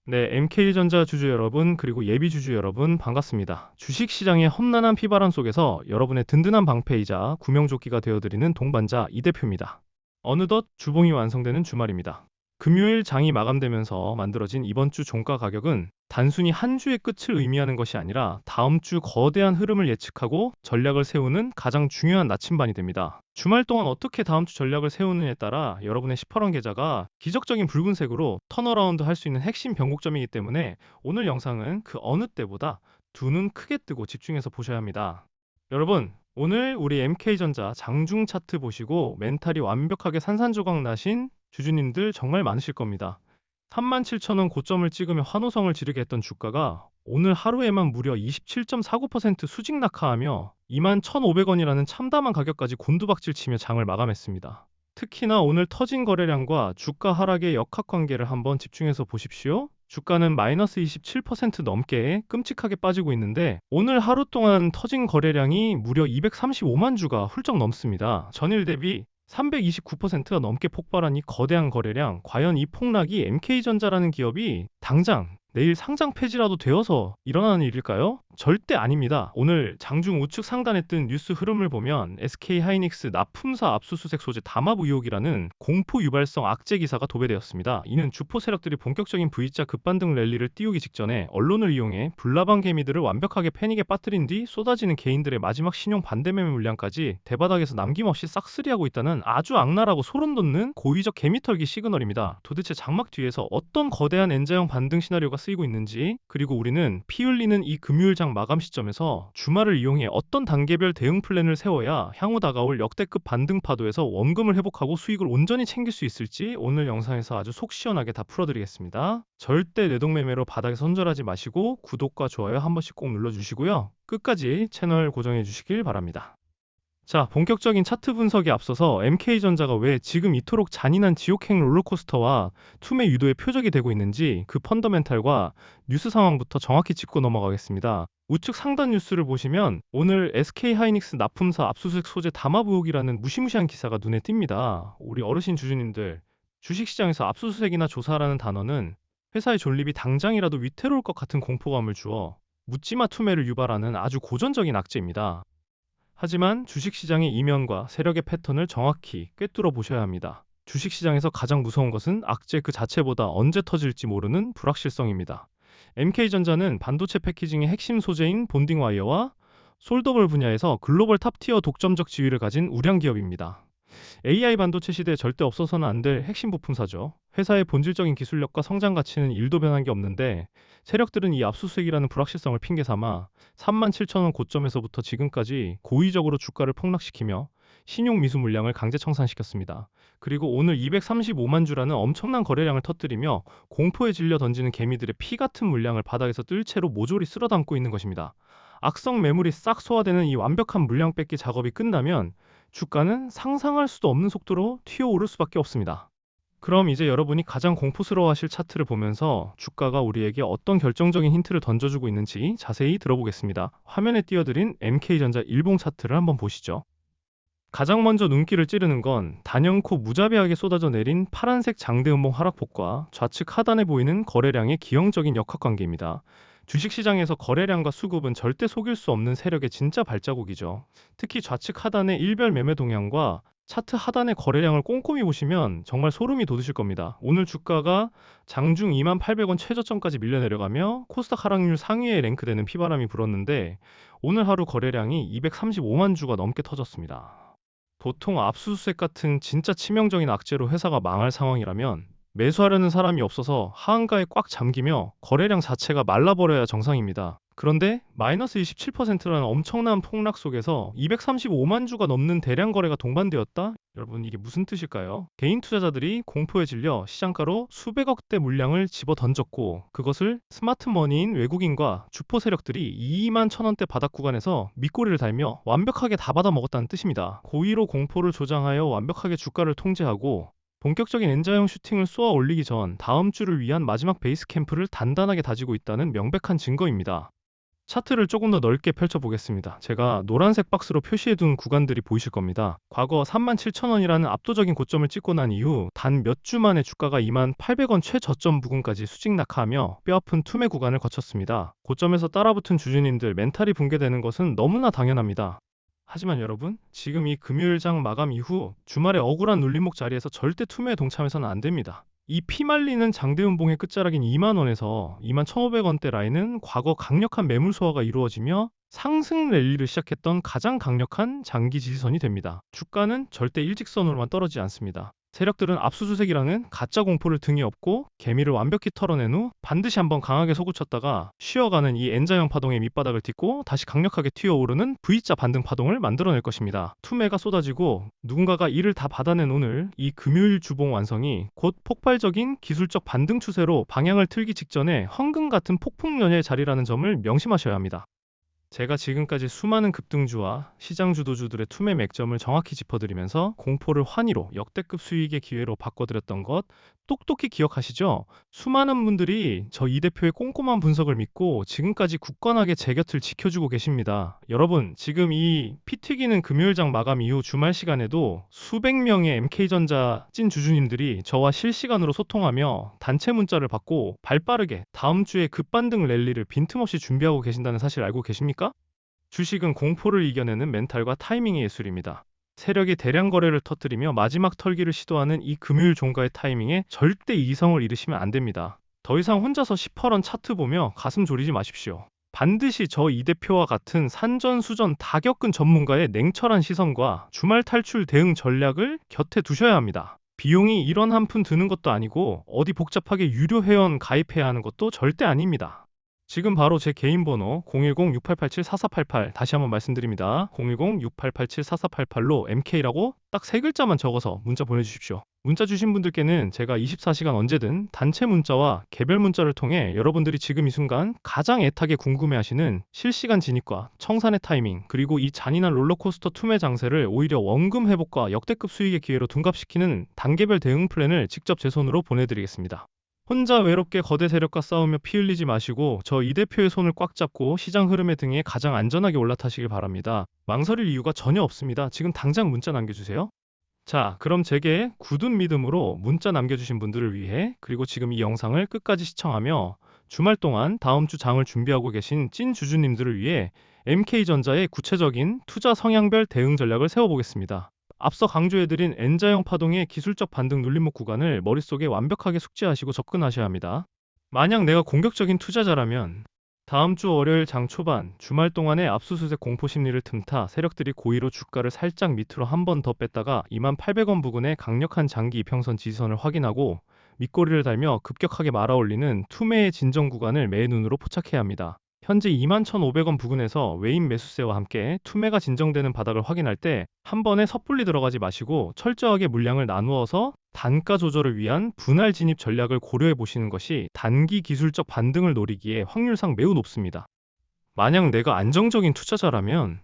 네, MK전자 주주 여러분, 그리고 예비 주주 여러분, 반갑습니다. 주식시장의 험난한 피바람 속에서 여러분의 든든한 방패이자 구명조끼가 되어드리는 동반자 이 대표입니다. 어느덧 주봉이 완성되는 주말입니다. 금요일 장이 마감되면서 만들어진 이번 주 종가 가격은 단순히 한 주의 끝을 의미하는 것이 아니라 다음 주 거대한 흐름을 예측하고 전략을 세우는 가장 중요한 나침반이 됩니다. 주말 동안 어떻게 다음 주 전략을 세우느냐에 따라 여러분의 18원 계좌가 기적적인 붉은색으로 턴어라운드 할 수 있는 핵심 변곡점이기 때문에 오늘 영상은 그 어느 때보다 두 눈 크게 뜨고 집중해서 보셔야 합니다. 여러분, 오늘 우리 MK전자 장중 차트 보시고 멘탈이 완벽하게 산산조각 나신 주주님들 정말 많으실 겁니다. 37,000원 고점을 찍으며 환호성을 지르게 했던 주가가 오늘 하루에만 무려 27.49% 수직 낙하하며 21,500원이라는 참담한 가격까지 곤두박질 치며 장을 마감했습니다. 특히나 오늘 터진 거래량과 주가 하락의 역학관계를 한번 집중해서 보십시오. 주가는 마이너스 27% 넘게 끔찍하게 빠지고 있는데 오늘 하루 동안 터진 거래량이 무려 235만 주가 훌쩍 넘습니다. 전일 대비 329%가 넘게 폭발한 이 거대한 거래량, 과연 이 폭락이 MK전자라는 기업이 당장 내일 상장 폐지라도 되어서 일어나는 일일까요? 절대 아닙니다. 오늘 장중 우측 상단에 뜬 뉴스 흐름을 보면 SK하이닉스 납품사 압수수색 소재 담합 의혹이라는 공포 유발성 악재 기사가 도배되었습니다. 이는 주포 세력들이 본격적인 V자 급반등 랠리를 띄우기 직전에 언론을 이용해 불나방 개미들을 완벽하게 패닉에 빠뜨린 뒤 쏟아지는 개인들의 마지막 신용 반대매매 물량까지 대바닥에서 남김없이 싹쓸이하고 있다는 아주 악랄하고 소름 돋는 고의적 개미털기 시그널입니다. 도대체 장막 뒤에서 어떤 거대한 N자형 반등 시나리오가 쓰이고 있는지, 그리고 우리는 피 흘리는 이 금요일장 마감 시점에서 주말을 이용해 어떤 단계별 대응 플랜을 세워야 향후 다가올 역대급 반등 파도에서 원금을 회복하고 수익을 온전히 챙길 수 있을지 오늘 영상에서 아주 속 시원하게 다 풀어드리겠습니다. 절대 내동매매로 바닥에 손절하지 마시고 구독과 좋아요 한 번씩 꼭 눌러주시고요. 끝까지 채널 고정해 주시길 바랍니다. 자, 본격적인 차트 분석에 앞서서 MK전자가 왜 지금 이토록 잔인한 지옥행 롤러코스터와 투매 유도의 표적이 되고 있는지 그 펀더멘탈과 뉴스 상황부터 정확히 짚고 넘어가겠습니다. 우측 상단 뉴스를 보시면 오늘 SK하이닉스 납품사 압수수색 소재 담합 의혹이라는 무시무시한 기사가 눈에 띕니다. 우리 어르신 주주님들, 주식시장에서 압수수색이나 조사라는 단어는 회사의 존립이 당장이라도 위태로울 것 같은 공포감을 주어 묻지마 투매를 유발하는 아주 고전적인 악재입니다. 하지만 주식시장의 이면과 세력의 패턴을 정확히 꿰뚫어 보셔야 합니다. 주식시장에서 가장 무서운 것은 악재 그 자체보다 언제 터질지 모르는 불확실성입니다. MK전자는 반도체 패키징의 핵심 소재인 본딩 와이어와 솔더블 분야에서 글로벌 탑티어 독점적 지위를 가진 우량 기업입니다. AI 반도체 시대에 절대 없어서는 안 될 핵심 부품사죠. 회사의 본질적인 기술력과 성장 가치는 1도 변한 게 없는데 세력들은 이 압수수색이라는 불확실성을 핑계 삼아 37,000원 고점에서부터 지금까지 고의적으로 주가를 폭락시키며 신용 미수 물량을 강제 청산시켰습니다. 그리고 오늘 235만 주라는 엄청난 거래량을 터뜨리며 공포에 질려 던지는 개미들의 피 같은 물량을 바닥에서 뜰 채로 모조리 쓸어 담고 있는 것입니다. 악성 매물이 싹 소화되는 이 완벽한 물량 뺏기 작업이 끝나면 주가는 상상할 수도 없는 속도로 튀어오를 수밖에 없습니다. 그럼 이제 여러분이 가장 공포스러워하실 차트를 보면서 주가가 우리에게 어떤 결정적인 힌트를 던져주고 있는지 자세히 들어보겠습니다. 화면에 띄워드린 MK전자 일봉 차트를 한번 보시죠. 가장 먼저 눈길을 찌르는 건 단연코 무자비하게 쏟아져 내린 파란색 장대음봉 하락폭과 좌측 하단에 보이는 거래량의 기형적인 역학관계입니다. 주식시장에서 거래량과 수급은 절대 속일 수 없는 세력의 진짜 발자국이죠. 특히 좌측 하단의 일별 매매 동향과 차트 하단의 거래량을 꼼꼼히 보시면 정말 소름이 돋으실 겁니다. 오늘 주가가 장중 28,000원 최저점까지 밀려 내려가며 코스닥 하락률 상위에 랭크되는 피바람이 불었는데 오늘 하루 거래량이 235만 주가 넘게 터졌습니다. 보통 압수수색 같은 진짜 치명적인 악재로 회사가 망할 상황이라면 매수하려는 사람이 없어서 하한가에 꽉 잠기며 거래량 자체가 말라버려야 정상입니다. 그런데 마이너스 27%라는 엄청난 폭락 속에서 235만 주가 넘는 대량 거래가 동반되었다? 여러분 이게 무슨 뜻일까요? 개인 투자자들이 공포에 질려 시장가로 수백억대 물량을 집어 던졌고 그것을 스마트머니인 외국인과 주포 세력들이 21,000원대 바닥 구간에서 밑꼬리를 달며 완벽하게 다 받아먹었다는 뜻입니다. 고의로 공포를 조장하여 완벽하게 주가를 통제하고 본격적인 N자형 슈팅을 쏘아 올리기 전 다음 주를 위한 마지막 베이스 캠프를 단단하게 다지고 있다는 명백한 증거입니다. 차트를 조금 더 넓게 펼쳐보겠습니다. 제가 노란색 박스로 표시해둔 구간들이 보이실 겁니다. 과거 37,000원이라는 압도적인 고점을 찍고 난 이후 단 몇 주 만에 주가가 28,800원 최저점 부근까지 수직 낙하하며 뼈아픈 투매 구간을 거쳤습니다. 고점에서 따라붙은 주주님들 멘탈이 붕괴되는 것은 너무나 당연합니다. 하지만 여러분, 지금 이 금요일장 마감 이후 주말에 억울한 눌림목 자리에서 절대 투매에 동참해서는 안 됩니다. 이 피말리는 장대음봉의 끝자락인 2만원에서 21,500원대 라인은 과거 강력한 매물 소화가 이루어지며 상승 랠리를 시작했던 가장 강력한 장기 지지선이 됩니다. 주가는 절대 일직선으로만 떨어지지 않습니다. 세력들은 압수수색이라는 가짜 공포를 등에 업고 개미를 완벽히 털어낸 후 반드시 한번 강하게 솟구쳤다가 쉬어가는 이 N자형 파동의 밑바닥을 딛고 다시 강력하게 튀어오르는 V자 반등 파동을 만들어낼 것입니다. 투매가 쏟아지고 누군가가 이를 다 받아낸 오늘 이 금요일 주봉 완성이 곧 폭발적인 기술적 반등 추세로 방향을 틀기 직전에 황금 같은 폭풍연의 자리라는 점을 명심하셔야 합니다. 제가 지금까지 수많은 급등주와 시장 주도주들의 투매 맥점을 정확히 짚어드리면서 공포를 환희로 역대급 수익의 기회로 바꿔드렸던 것 똑똑히 기억하시죠? 수많은 분들이 저 이 대표의 꼼꼼한 분석을 믿고 지금까지 굳건하게 제 곁을 지켜주고 계십니다. 여러분, 지금 이 피 튀기는 금요일장 마감 이후 주말 시간에도 수백 명의 MK전자 찐 주주님들이 저와 실시간으로 소통하며 단체 문자를 받고 발빠르게 다음 주에 급반등 랠리를 빈틈없이 준비하고 계신다는 사실 알고 계십니까? 주식은 공포를 이겨내는 멘탈과 타이밍의 예술입니다. 세력이 대량 거래를 터뜨리며 마지막 털기를 시도하는 이 금요일 종가의 타이밍에 절대 이성을 잃으시면 안 됩니다. 더 이상 혼자서 18원 차트 보며 가슴 졸이지 마십시오. 반드시 저 이 대표와 같은 산전수전 다 겪은 전문가의 냉철한 시선과 주말 탈출 대응 전략을 곁에 두셔야 합니다. 비용이 1원 한 푼 드는 것도 아니고 어디 복잡하게 유료 회원 가입해야 하는 것도 절대 아닙니다. 지금 바로 제 개인 번호 010-6887-4488 다시 한번 말씀드립니다. 010-6887-4488로 MK라고 딱 세 글자만 적어서 문자 보내주십시오. 문자 주신 분들께는 제가 24시간 언제든 단체 문자와 개별 문자를 통해 여러분들이 지금 이 순간 가장 애타게 궁금해하시는 실시간 진입과 청산의 타이밍 그리고 이 잔인한 롤러코스터 투매 장세를 오히려 원금 회복과 역대급 수익의 기회로 둔갑시키는 단계별 대응 플랜을 직접 제 손으로 보내드리겠습니다. 혼자 외롭게 거대 세력과 싸우며 피 흘리지 마시고 저 이 대표의 손을 꽉 잡고 시장 흐름의 등에 가장 안전하게 올라타시길 바랍니다. 망설일 이유가 전혀 없습니다. 지금 당장 문자 남겨주세요. 자, 그럼 제게 굳은 믿음으로 문자 남겨주신 분들을 위해 그리고 지금 이 영상을 끝까지 시청하며 주말 동안 다음 주 장을 준비하고 계신 찐 주주님들을 위해 MK전자의 구체적인 투자 성향별 대응 전략을 세워보겠습니다. 앞서 강조해드린 N자형 파동의 기술적 반등 눌림목 구간을 머릿속에 완벽하게 숙지하시고 접근하셔야 합니다. 만약 내가 공격적인 투자자라면 다음 주 월요일 장 초반 주말 동안의 압수수색 공포 심리를 틈타 세력들이 고의로 주가를 살짝 밑으로 한 번 더 뺐다가 28,000원 부근의 강력한 장기 이평선 지지선을 확인하고 밑꼬리를 달며 급격하게 말아올리는 투매의 진정 구간을 매 눈으로 포착해야 합니다. 현재 21,500원 부근에서 외인 매수세와 함께 투매가 진정되는 바닥을 확인할 때 한 번에 섣불리 들어가지 마시고 철저하게 물량을 나누어서 단가 조절을 위한 분할 진입 전략을 고려해 보시는 것이 단기 기술적 반등을 노리기에 확률상 매우 높습니다. 만약 내가 안정적인 투자자라면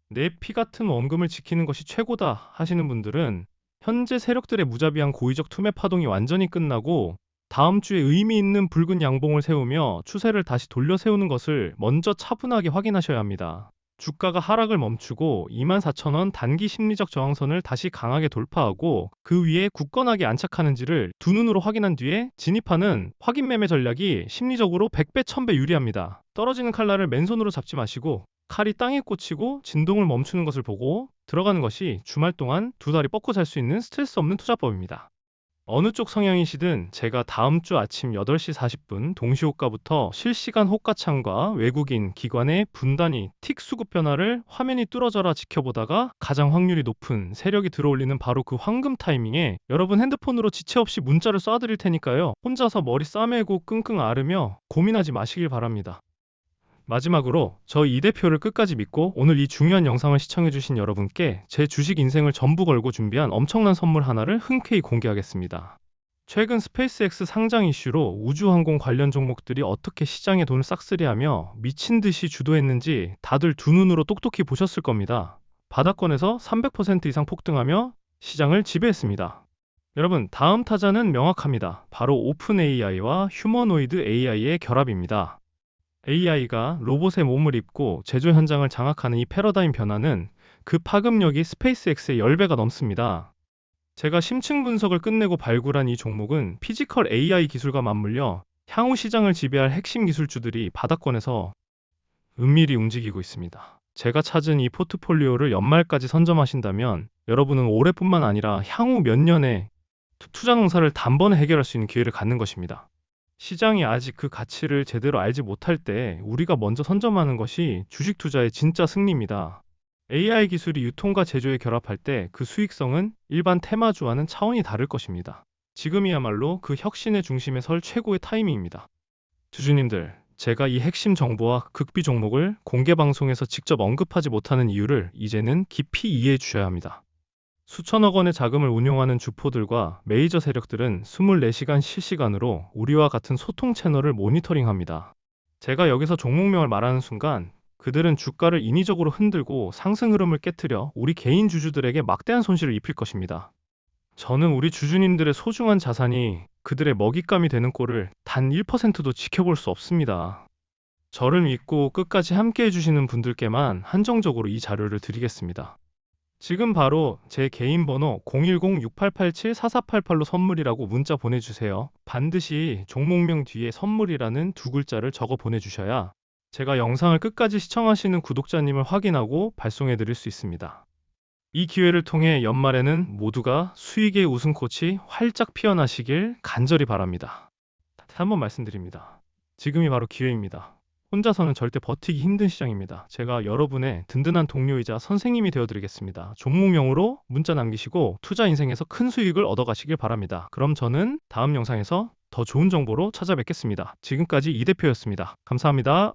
내 피 같은 원금을 지키는 것이 최고다 하시는 분들은 현재 세력들의 무자비한 고의적 투매 파동이 완전히 끝나고 다음 주에 의미 있는 붉은 양봉을 세우며 추세를 다시 돌려 세우는 것을 먼저 차분하게 확인하셔야 합니다. 주가가 하락을 멈추고 24,000원 단기 심리적 저항선을 다시 강하게 돌파하고 그 위에 굳건하게 안착하는지를 두 눈으로 확인한 뒤에 진입하는 확인 매매 전략이 심리적으로 100배, 1000배 유리합니다. 떨어지는 칼날을 맨손으로 잡지 마시고 칼이 땅에 꽂히고 진동을 멈추는 것을 보고 들어가는 것이 주말 동안 두 다리 뻗고 살 수 있는 스트레스 없는 투자법입니다. 어느 쪽 성향이시든 제가 다음 주 아침 8시 40분 동시호가부터 실시간 호가창과 외국인, 기관의 분단위, 틱 수급 변화를 화면이 뚫어져라 지켜보다가 가장 확률이 높은 세력이 들어올리는 바로 그 황금 타이밍에 여러분 핸드폰으로 지체 없이 문자를 쏴드릴 테니까요. 혼자서 머리 싸매고 끙끙 앓으며 고민하지 마시길 바랍니다. 마지막으로 저 이 대표를 끝까지 믿고 오늘 이 중요한 영상을 시청해주신 여러분께 제 주식 인생을 전부 걸고 준비한 엄청난 선물 하나를 흔쾌히 공개하겠습니다. 최근 스페이스X 상장 이슈로 우주항공 관련 종목들이 어떻게 시장에 돈을 싹쓸이하며 미친 듯이 주도했는지 다들 두 눈으로 똑똑히 보셨을 겁니다. 바닥권에서 300% 이상 폭등하며 시장을 지배했습니다. 여러분, 다음 타자는 명확합니다. 바로 오픈 AI와 휴머노이드 AI의 결합입니다. AI가 로봇의 몸을 입고 제조 현장을 장악하는 이 패러다임 변화는 그 파급력이 스페이스X의 10배가 넘습니다. 제가 심층 분석을 끝내고 발굴한 이 종목은 피지컬 AI 기술과 맞물려 향후 시장을 지배할 핵심 기술주들이 바닥권에서 은밀히 움직이고 있습니다. 제가 찾은 이 포트폴리오를 연말까지 선점하신다면 여러분은 올해뿐만 아니라 향후 몇 년의 투자 농사를 단번에 해결할 수 있는 기회를 갖는 것입니다. 시장이 아직 그 가치를 제대로 알지 못할 때 우리가 먼저 선점하는 것이 주식 투자의 진짜 승리입니다. AI 기술이 유통과 제조에 결합할 때 그 수익성은 일반 테마주와는 차원이 다를 것입니다. 지금이야말로 그 혁신의 중심에 설 최고의 타이밍입니다. 주주님들, 제가 이 핵심 정보와 극비 종목을 공개 방송에서 직접 언급하지 못하는 이유를 이제는 깊이 이해해 주셔야 합니다. 수천억 원의 자금을 운용하는 주포들과 메이저 세력들은 24시간 실시간으로 우리와 같은 소통 채널을 모니터링합니다. 제가 여기서 종목명을 말하는 순간 그들은 주가를 인위적으로 흔들고 상승 흐름을 깨트려 우리 개인 주주들에게 막대한 손실을 입힐 것입니다. 저는 우리 주주님들의 소중한 자산이 그들의 먹잇감이 되는 꼴을 단 1%도 지켜볼 수 없습니다. 저를 믿고 끝까지 함께 해주시는 분들께만 한정적으로 이 자료를 드리겠습니다. 지금 바로 제 개인 번호 010-6887-4488로 선물이라고 문자 보내주세요. 반드시 종목명 뒤에 선물이라는 두 글자를 적어 보내주셔야 제가 영상을 끝까지 시청하시는 구독자님을 확인하고 발송해 드릴 수 있습니다. 이 기회를 통해 연말에는 모두가 수익의 웃음꽃이 활짝 피어나시길 간절히 바랍니다. 다시 한번 말씀드립니다. 지금이 바로 기회입니다. 혼자서는 절대 버티기 힘든 시장입니다. 제가 여러분의 든든한 동료이자 선생님이 되어드리겠습니다. 종목명으로 문자 남기시고 투자 인생에서 큰 수익을 얻어가시길 바랍니다. 그럼 저는 다음 영상에서 더 좋은 정보로 찾아뵙겠습니다. 지금까지 이 대표였습니다. 감사합니다.